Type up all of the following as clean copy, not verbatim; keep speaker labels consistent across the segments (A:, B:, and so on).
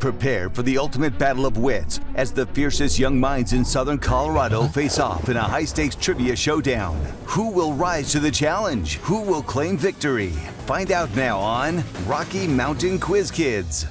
A: Prepare for the ultimate battle of wits as the fiercest young minds in Southern Colorado face off in a high-stakes trivia showdown. Who will rise to the challenge? Who will claim victory? Find out now on Rocky Mountain Quiz Kids.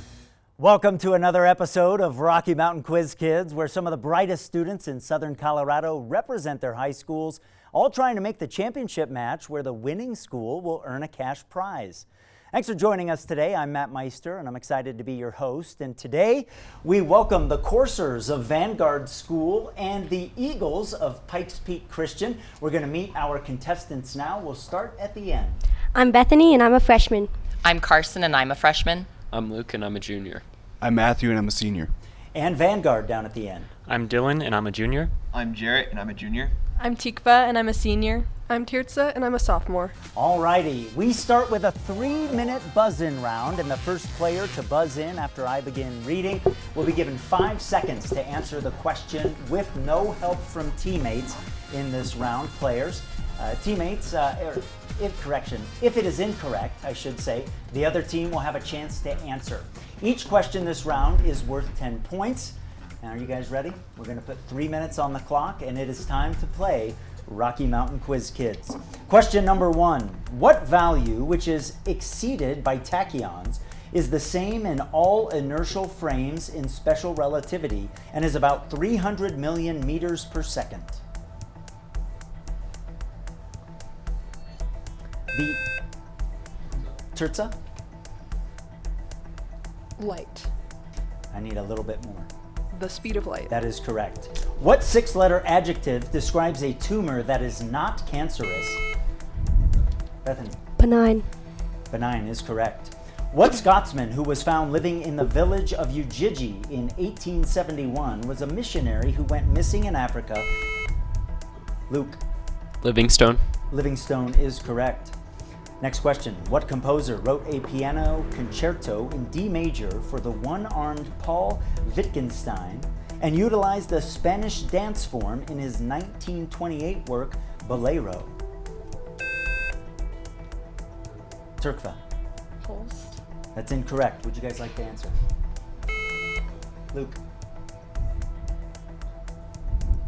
B: Welcome to another episode of Rocky Mountain Quiz Kids, where some of the brightest students in Southern Colorado represent their high schools, all trying to make the championship match where the winning school will earn a cash prize. Thanks for joining us today. I'm Matt Meister, and I'm excited to be your host. And today, we welcome the coursers of Vanguard School and the Eagles of Pikes Peak Christian. We're going to meet our contestants now. We'll start at the end.
C: I'm Bethany, and I'm a freshman.
D: I'm Carson, and I'm a freshman.
E: I'm Luke, and I'm a junior.
F: I'm Matthew, and I'm a senior.
B: And Vanguard down at the end.
G: I'm Dylan, and I'm a junior.
H: I'm Jarrett, and I'm a junior.
I: I'm Tikva, and I'm a senior. I'm Tirtza, and I'm a sophomore.
B: All righty, we start with a 3-minute buzz-in round, and the first player to buzz in after I begin reading will be given 5 seconds to answer the question with no help from teammates in this round. Players, if it is incorrect, I should say, the other team will have a chance to answer. Each question this round is worth 10 points. Now, are you guys ready? We're going to put 3 minutes on the clock, and it is time to play Rocky Mountain Quiz Kids. Question number 1. What value, which is exceeded by tachyons, is the same in all inertial frames in special relativity and is about 300 million meters per second? The Tirtza?
I: Light.
B: I need a little bit more.
I: The speed of light.
B: That is correct. What 6-letter adjective describes a tumor that is not cancerous? Bethany.
C: Benign.
B: Benign is correct. What Scotsman who was found living in the village of Ujiji in 1871 was a missionary who went missing in Africa? Luke.
E: Livingstone.
B: Livingstone is correct. Next question. What composer wrote a piano concerto in D major for the one-armed Paul Wittgenstein and utilized the Spanish dance form in his 1928 work, Bolero? Turkva.
I: Holst.
B: That's incorrect. Would you guys like to answer? Luke.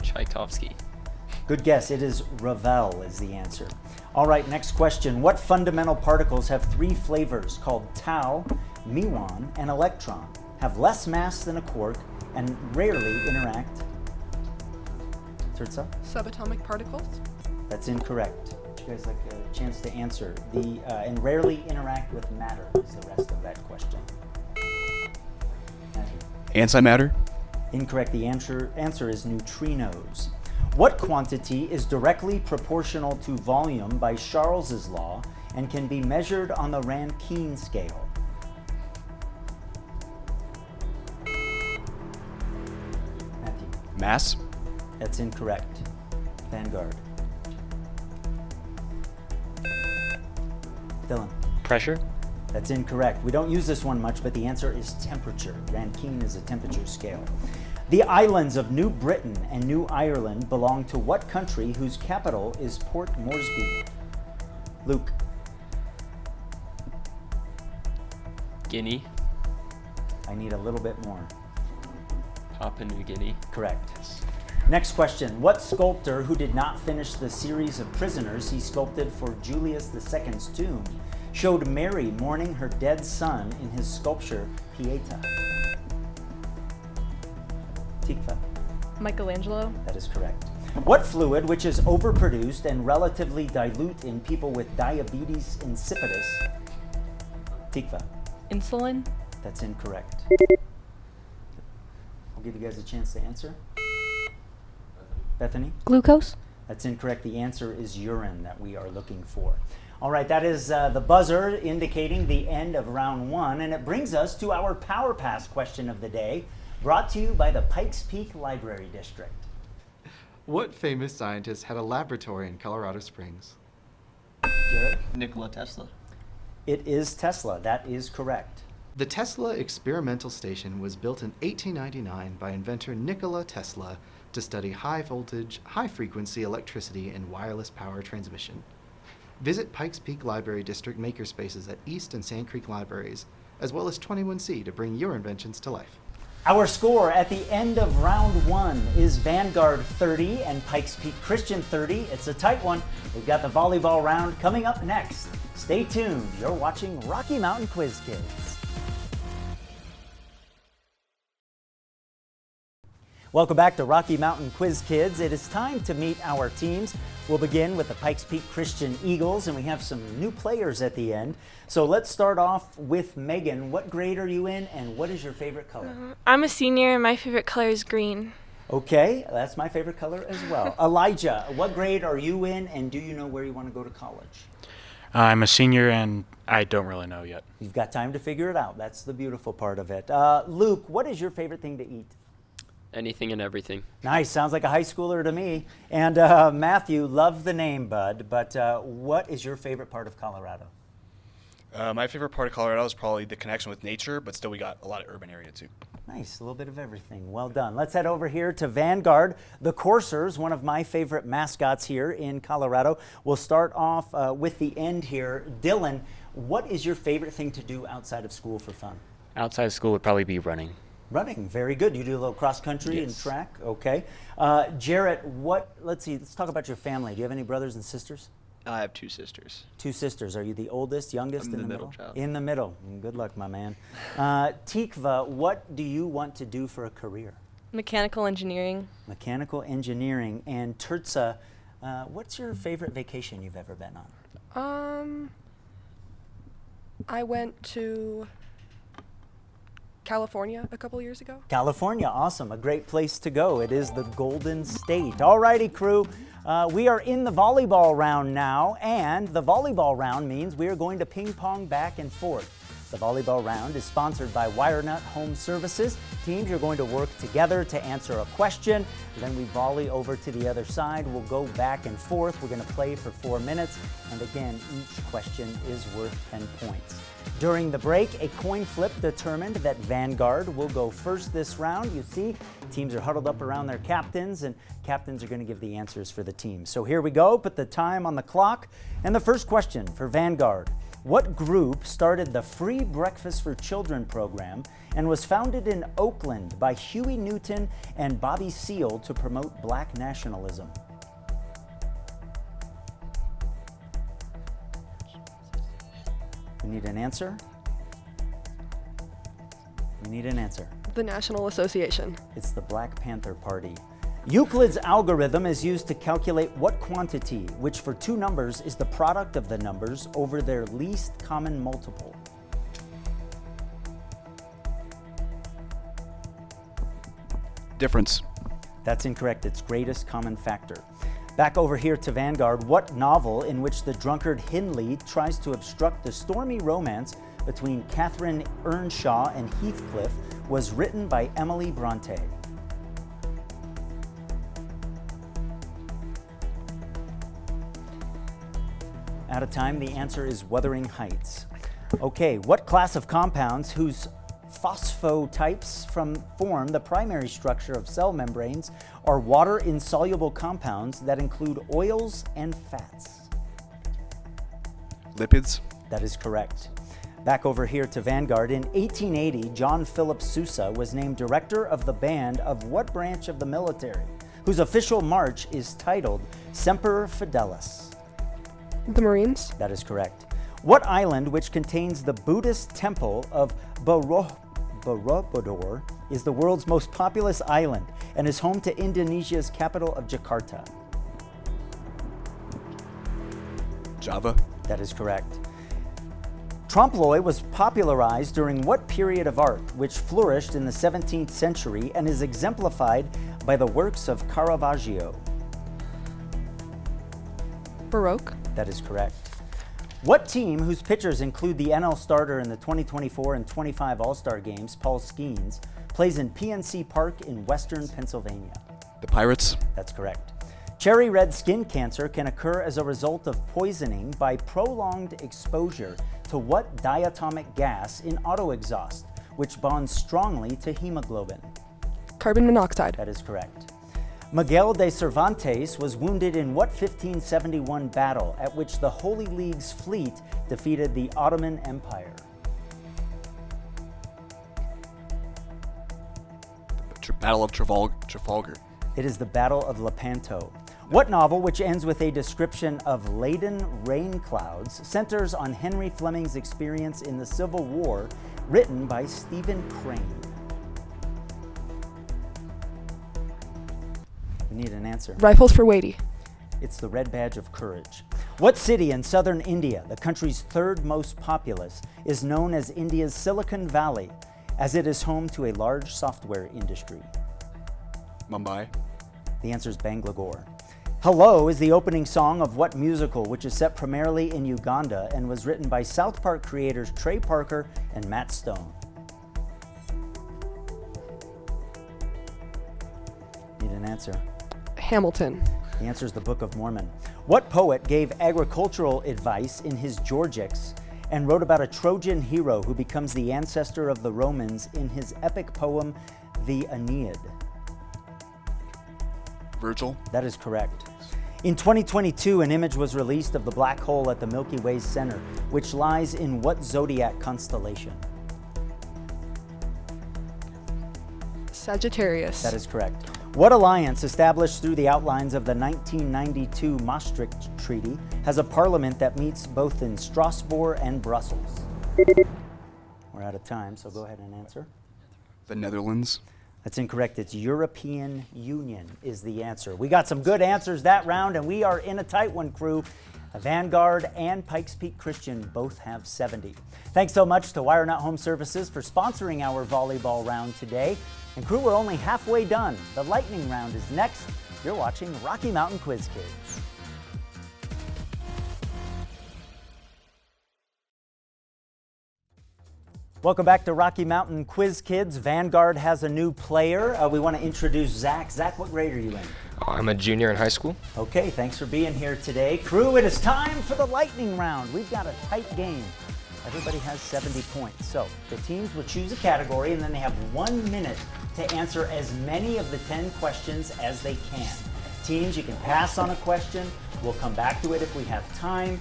E: Tchaikovsky.
B: Good guess. It is Ravel is the answer. All right, next question. What fundamental particles have 3 flavors called tau, muon, and electron, have less mass than a quark, and rarely interact? Tirtza?
I: Subatomic particles.
B: That's incorrect. Would you guys like a chance to answer? And rarely interact with matter is the rest of that question. Matthew?
F: Antimatter?
B: Incorrect. The answer is neutrinos. What quantity is directly proportional to volume by Charles's law and can be measured on the Rankine scale? Matthew.
F: Mass?
B: That's incorrect. Vanguard. Dylan.
G: Pressure?
B: That's incorrect. We don't use this one much, but the answer is temperature. Rankine is a temperature scale. The islands of New Britain and New Ireland belong to what country whose capital is Port Moresby? Luke.
E: Guinea.
B: I need a little bit more.
E: Papua New Guinea.
B: Correct. Next question. What sculptor who did not finish the series of prisoners he sculpted for Julius II's tomb showed Mary mourning her dead son in his sculpture Pieta? Tikva.
I: Michelangelo.
B: That is correct. What fluid, which is overproduced and relatively dilute in people with diabetes insipidus? Tikva.
I: Insulin.
B: That's incorrect. I'll give you guys a chance to answer. Bethany?
C: Glucose.
B: That's incorrect. The answer is urine that we are looking for. All right, that is the buzzer indicating the end of round 1, and it brings us to our Power Pass question of the day, brought to you by the Pikes Peak Library District.
J: What famous scientist had a laboratory in Colorado Springs?
B: Jared?
H: Nikola Tesla.
B: It is Tesla. That is correct.
J: The Tesla Experimental Station was built in 1899 by inventor Nikola Tesla to study high voltage, high frequency electricity and wireless power transmission. Visit Pikes Peak Library District makerspaces at East and Sand Creek Libraries as well as 21C to bring your inventions to life.
B: Our score at the end of round 1 is Vanguard 30 and Pikes Peak Christian 30. It's a tight one. We've got the volleyball round coming up next. Stay tuned. You're watching Rocky Mountain Quiz Kids. Welcome back to Rocky Mountain Quiz Kids. It is time to meet our teams. We'll begin with the Pikes Peak Christian Eagles, and we have some new players at the end. So let's start off with Megan. What grade are you in, and what is your favorite color?
I: I'm a senior, and my favorite color is green.
B: Okay, that's my favorite color as well. Elijah, what grade are you in, and do you know where you want to go to college?
G: I'm a senior, and I don't really know yet.
B: You've got time to figure it out. That's the beautiful part of it. Luke, what is your favorite thing to eat?
E: Anything and everything.
B: Nice, sounds like a high schooler to me. And Matthew, love the name, bud, but what is your favorite part of Colorado?
F: My favorite part of Colorado is probably the connection with nature, but still we got a lot of urban area too.
B: Nice, a little bit of everything. Well done. Let's head over here to Vanguard. The Coursers, one of my favorite mascots here in Colorado. We'll start off with the end here. Dylan, what is your favorite thing to do outside of school for fun?
G: Outside of school would probably be running.
B: Running, very good. You do a little cross country and track, okay. Jarrett, let's talk about your family. Do you have any brothers and sisters?
H: I have 2 sisters.
B: 2 sisters. Are you the oldest, youngest,
H: I'm
B: in
H: the middle child.
B: In the middle. Good luck, my man. Tikva, what do you want to do for a career?
I: Mechanical engineering.
B: Mechanical engineering. And Tertsa, what's your favorite vacation you've ever been on?
I: I went to California a couple years ago.
B: California, awesome. A great place to go. It is the Golden State. All righty, crew. We are in the volleyball round now, and the volleyball round means we are going to ping pong back and forth. The volleyball round is sponsored by WireNut Home Services. Teams, you're going to work together to answer a question. Then we volley over to the other side. We'll go back and forth. We're going to play for 4 minutes. And again, each question is worth 10 points. During the break, a coin flip determined that Vanguard will go first this round. You see, teams are huddled up around their captains, and captains are going to give the answers for the team. So here we go. Put the time on the clock. And the first question for Vanguard. What group started the Free Breakfast for Children program and was founded in Oakland by Huey Newton and Bobby Seale to promote black nationalism? We need an answer. We need an answer.
I: The National Association.
B: It's the Black Panther Party. Euclid's algorithm is used to calculate what quantity, which for 2 numbers is the product of the numbers over their least common multiple.
F: Difference.
B: That's incorrect. It's greatest common factor. Back over here to Vanguard. What novel in which the drunkard Hindley tries to obstruct the stormy romance between Catherine Earnshaw and Heathcliff was written by Emily Bronte? Out of time, the answer is Wuthering Heights. Okay, what class of compounds whose phosphotypes form the primary structure of cell membranes are water-insoluble compounds that include oils and fats?
F: Lipids.
B: That is correct. Back over here to Vanguard. In 1880, John Philip Sousa was named director of the band of what branch of the military, whose official march is titled Semper Fidelis?
I: The Marines.
B: That is correct. What island, which contains the Buddhist temple of Borobudur, is the world's most populous island and is home to Indonesia's capital of Jakarta?
F: Java.
B: That is correct. Trompe-l'oeil was popularized during what period of art, which flourished in the 17th century and is exemplified by the works of Caravaggio?
I: Baroque.
B: That is correct. What team, whose pitchers include the NL starter in the 2024 and 25 All-Star Games, Paul Skeens, plays in PNC Park in western Pennsylvania?
F: The Pirates.
B: That's correct. Cherry red skin cancer can occur as a result of poisoning by prolonged exposure to what diatomic gas in auto exhaust, which bonds strongly to hemoglobin?
I: Carbon monoxide.
B: That is correct. Miguel de Cervantes was wounded in what 1571 battle at which the Holy League's fleet defeated the Ottoman Empire?
F: Battle of Trafalgar.
B: It is the Battle of Lepanto. What novel, which ends with a description of laden rain clouds, centers on Henry Fleming's experience in the Civil War, written by Stephen Crane? We need an answer.
I: Rifles for Wadey.
B: It's the Red Badge of Courage. What city in southern India, the country's third most populous, is known as India's Silicon Valley, as it is home to a large software industry?
F: Mumbai.
B: The answer is Bangalore. Hello is the opening song of what musical, which is set primarily in Uganda and was written by South Park creators Trey Parker and Matt Stone? Need an answer.
I: Hamilton.
B: The answer is the Book of Mormon. What poet gave agricultural advice in his Georgics and wrote about a Trojan hero who becomes the ancestor of the Romans in his epic poem, The Aeneid?
F: Virgil.
B: That is correct. In 2022, an image was released of the black hole at the Milky Way's center, which lies in what zodiac constellation?
I: Sagittarius.
B: That is correct. What alliance, established through the outlines of the 1992 Maastricht Treaty, has a parliament that meets both in Strasbourg and Brussels? We're out of time, so go ahead and answer.
F: The Netherlands.
B: That's incorrect. It's European Union is the answer. We got some good answers that round, and we are in a tight one, crew. Vanguard and Pikes Peak Christian both have 70. Thanks so much to Wire Nut Home Services for sponsoring our volleyball round today. And crew, we're only halfway done. The lightning round is next. You're watching Rocky Mountain Quiz Kids. Welcome back to Rocky Mountain Quiz Kids. Vanguard has a new player. We want to introduce Zach. Zach, what grade are you in?
K: I'm a junior in high school.
B: Okay, thanks for being here today. Crew, it is time for the lightning round. We've got a tight game. Everybody has 70 points. So the teams will choose a category, and then they have 1 minute to answer as many of the 10 questions as they can. Teams, you can pass on a question. We'll come back to it if we have time.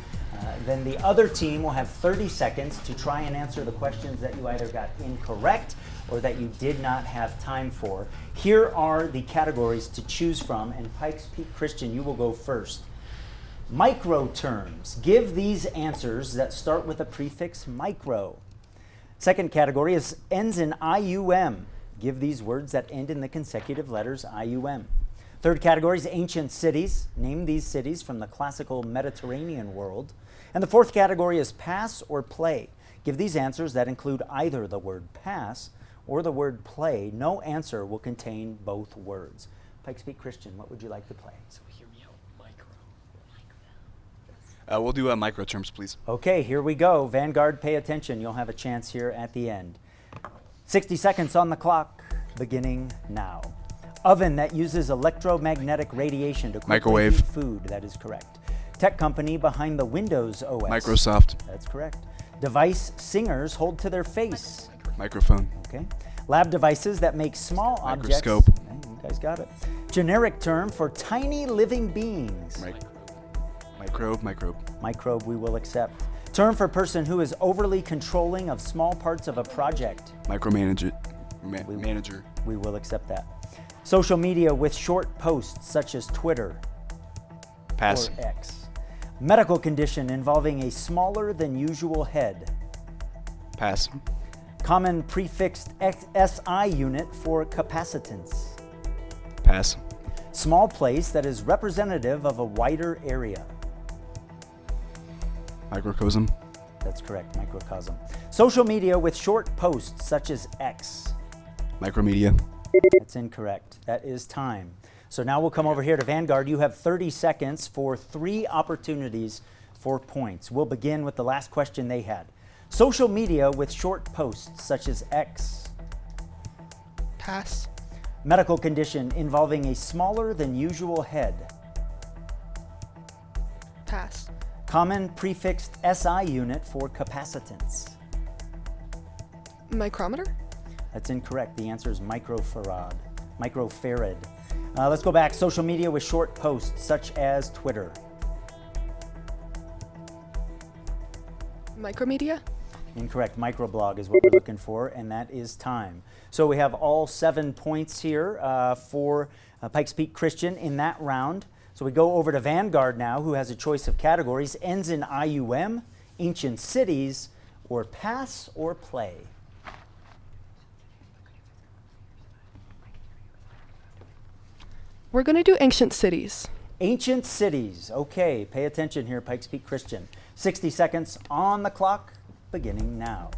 B: Then the other team will have 30 seconds to try and answer the questions that you either got incorrect or that you did not have time for. Here are the categories to choose from, and Pikes Peak Christian, you will go first. Micro terms. Give these answers that start with the prefix micro. Second category is ends in IUM. Give these words that end in the consecutive letters IUM. Third category is ancient cities. Name these cities from the classical Mediterranean world. And the fourth category is pass or play. Give these answers that include either the word pass or the word play. No answer will contain both words. Pikes Peak Christian, what would you like to play?
E: So hear me out, micro.
F: We'll do micro terms, please.
B: Okay, here we go. Vanguard, pay attention. You'll have a chance here at the end. 60 seconds on the clock, beginning now. Oven that uses electromagnetic radiation to quickly
F: Microwave.
B: heat food. That is correct. Tech company behind the Windows OS.
F: Microsoft.
B: That's correct. Device singers hold to their face.
F: Microphone.
B: Okay. Lab devices that make small objects.
F: Microscope.
B: Okay, you guys got it. Generic term for tiny living beings.
F: Microbe.
B: Microbe we will accept. Term for person who is overly controlling of small parts of a project.
F: Micromanager. Manager.
B: We will accept that. Social media with short posts such as Twitter
F: Pass.
B: or X. Medical condition involving a smaller than usual head.
F: Pass.
B: Common prefixed SI unit for capacitance.
F: Pass.
B: Small place that is representative of a wider area.
F: Microcosm.
B: That's correct, microcosm. Social media with short posts such as X.
F: Micromedia.
B: That's incorrect. That is time. So now we'll come over here to Vanguard. You have 30 seconds for 3 opportunities for points. We'll begin with the last question they had. Social media with short posts such as X.
I: Pass.
B: Medical condition involving a smaller than usual head.
I: Pass.
B: Common prefixed SI unit for capacitance.
I: Micrometer.
B: That's incorrect. The answer is microfarad. Microfarad. Let's go back. Social media with short posts such as Twitter.
I: Micromedia.
B: Incorrect. Microblog is what we're looking for, and that is time. So we have all 7 points here for Pikes Peak Christian in that round. So we go over to Vanguard now, who has a choice of categories. Ends in IUM, ancient cities, or pass or play.
I: We're going to do ancient cities.
B: Ancient cities. Okay, pay attention here, Pikes Peak Christian. 60 seconds on the clock, beginning now.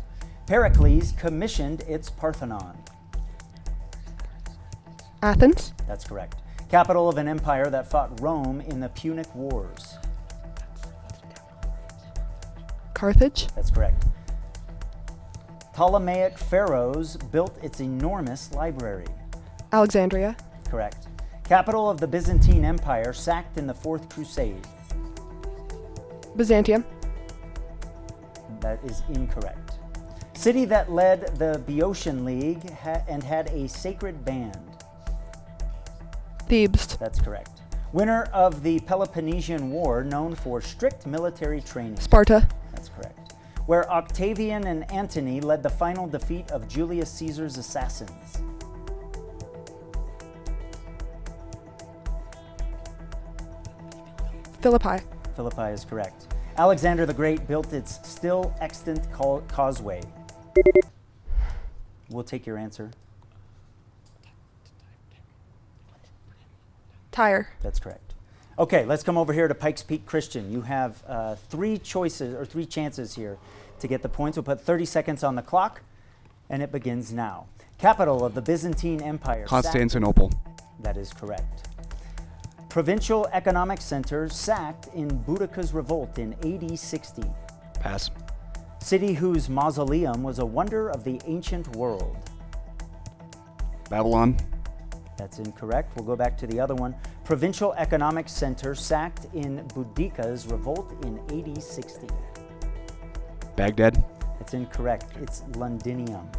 B: Pericles commissioned its Parthenon.
I: Athens.
B: That's correct. Capital of an empire that fought Rome in the Punic Wars.
I: Carthage.
B: That's correct. Ptolemaic pharaohs built its enormous library.
I: Alexandria.
B: Correct. Capital of the Byzantine Empire sacked in the Fourth Crusade.
I: Byzantium.
B: That is incorrect. City that led the Boeotian League and had a sacred band.
I: Thebes.
B: That's correct. Winner of the Peloponnesian War, known for strict military training.
I: Sparta.
B: That's correct. Where Octavian and Antony led the final defeat of Julius Caesar's assassins.
I: Philippi.
B: Philippi is correct. Alexander the Great built its still extant causeway. We'll take your answer.
I: Tyre.
B: That's correct. Okay, let's come over here to Pikes Peak Christian. You have 3 chances here to get the points. We'll put 30 seconds on the clock, and it begins now. Capital of the Byzantine Empire.
F: Constantinople.
B: That is correct. Provincial economic center sacked in Boudicca's revolt in AD 60.
F: Pass.
B: City whose mausoleum was a wonder of the ancient world.
F: Babylon.
B: That's incorrect. We'll go back to the other one. Provincial economic center sacked in Boudicca's revolt in AD 60.
F: Baghdad.
B: That's incorrect. It's Londinium.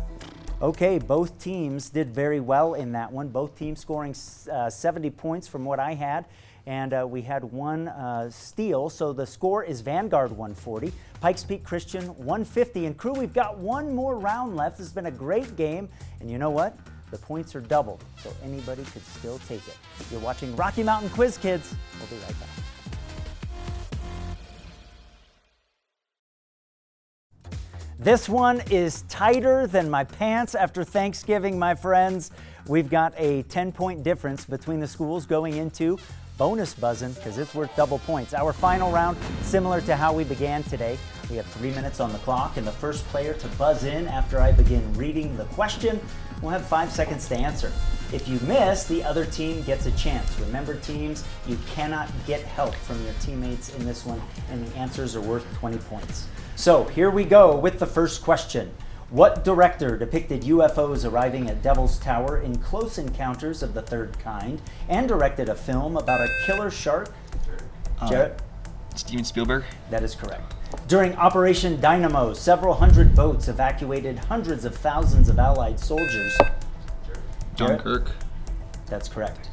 B: Okay, both teams did very well in that one. Both teams scoring 70 points from what I had. And we had one steal. So the score is Vanguard 140, Pikes Peak Christian 150. And crew, we've got one more round left. This has been a great game. And you know what? The points are doubled, so anybody could still take it. You're watching Rocky Mountain Quiz Kids. We'll be right back. This one is tighter than my pants after Thanksgiving, my friends. We've got a 10-point difference between the schools going into bonus buzzing because it's worth double points. Our final round, similar to how we began today. We have 3 minutes on the clock, and the first player to buzz in after I begin reading the question will have 5 seconds to answer. If you miss, the other team gets a chance. Remember, teams, you cannot get help from your teammates in this one, and the answers are worth 20 points. So here we go with the first question. What director depicted UFOs arriving at Devil's Tower in Close Encounters of the Third Kind and directed a film about a killer shark? Jarrett?
H: Steven Spielberg.
B: That is correct. During Operation Dynamo, several hundred boats evacuated hundreds of thousands of Allied soldiers.
H: Dunkirk.
B: That's correct.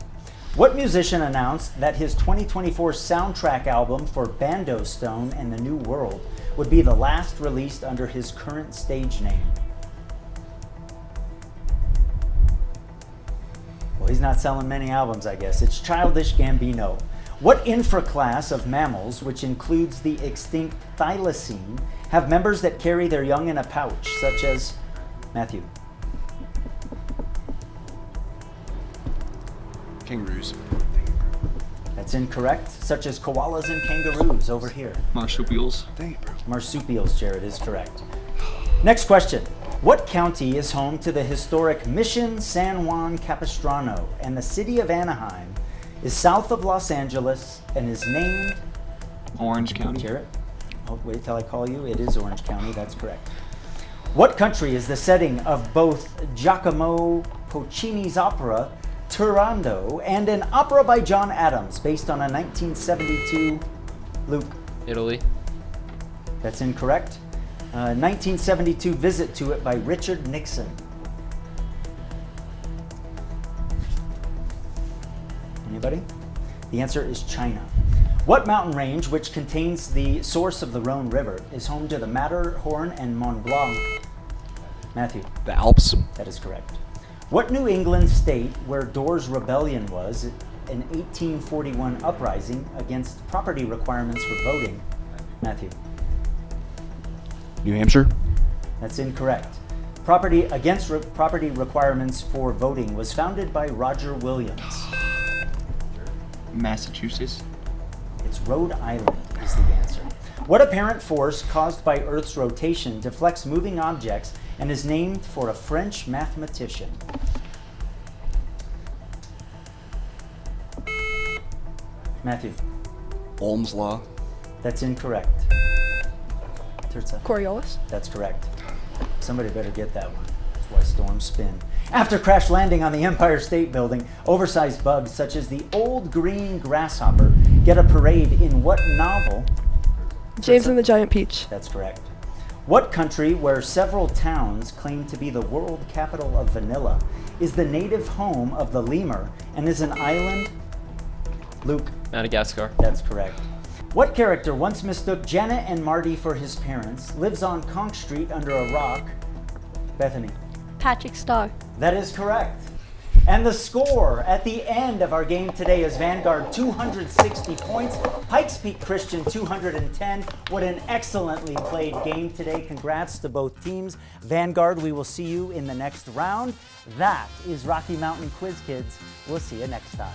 B: What musician announced that his 2024 soundtrack album for Bando Stone and the New World would be the last released under his current stage name? Well, he's not selling many albums, I guess. It's Childish Gambino. What infraclass of mammals, which includes the extinct thylacine, have members that carry their young in a pouch, such as Matthew?
F: Kangaroos.
B: That's incorrect, such as koalas and kangaroos over here.
H: Marsupials.
F: Dang it, bro.
B: Marsupials, Jared, is correct. Next question. What county is home to the historic Mission San Juan Capistrano, and the city of Anaheim is south of Los Angeles and is named?
H: Orange County.
B: Jared? Oh, wait till I call you. It is Orange County, that's correct. What country is the setting of both Giacomo Puccini's opera Turandot and an opera by John Adams based on a 1972 Luke?
E: Italy.
B: That's incorrect. 1972 visit to it by Richard Nixon. Anybody? The answer is China. What mountain range, which contains the source of the Rhone River, is home to the Matterhorn and Mont Blanc? Matthew.
F: The Alps.
B: That is correct. What New England state where Dorr's Rebellion was an 1841 uprising against property requirements for voting? Matthew.
F: New Hampshire.
B: That's incorrect. Property requirements for voting was founded by Roger Williams.
H: Massachusetts.
B: It's Rhode Island is the answer. What apparent force caused by Earth's rotation deflects moving objects and is named for a French mathematician? Matthew.
F: Ohm's law.
B: That's incorrect. Tirza.
I: Coriolis.
B: That's correct. Somebody better get that one. That's why storms spin. After crash landing on the Empire State Building, oversized bugs such as the old green grasshopper get a parade in what novel?
I: James and the Giant Peach.
B: That's correct. What country, where several towns claim to be the world capital of vanilla, is the native home of the lemur and is an island? Luke.
E: Madagascar.
B: That's correct. What character once mistook Janet and Marty for his parents, lives on Conch Street under a rock? Bethany.
C: Patrick Starr.
B: That is correct. And the score at the end of our game today is Vanguard 260 points, Pikes Peak Christian 210. What an excellently played game today. Congrats to both teams. Vanguard, we will see you in the next round. That is Rocky Mountain Quiz Kids. We'll see you next time.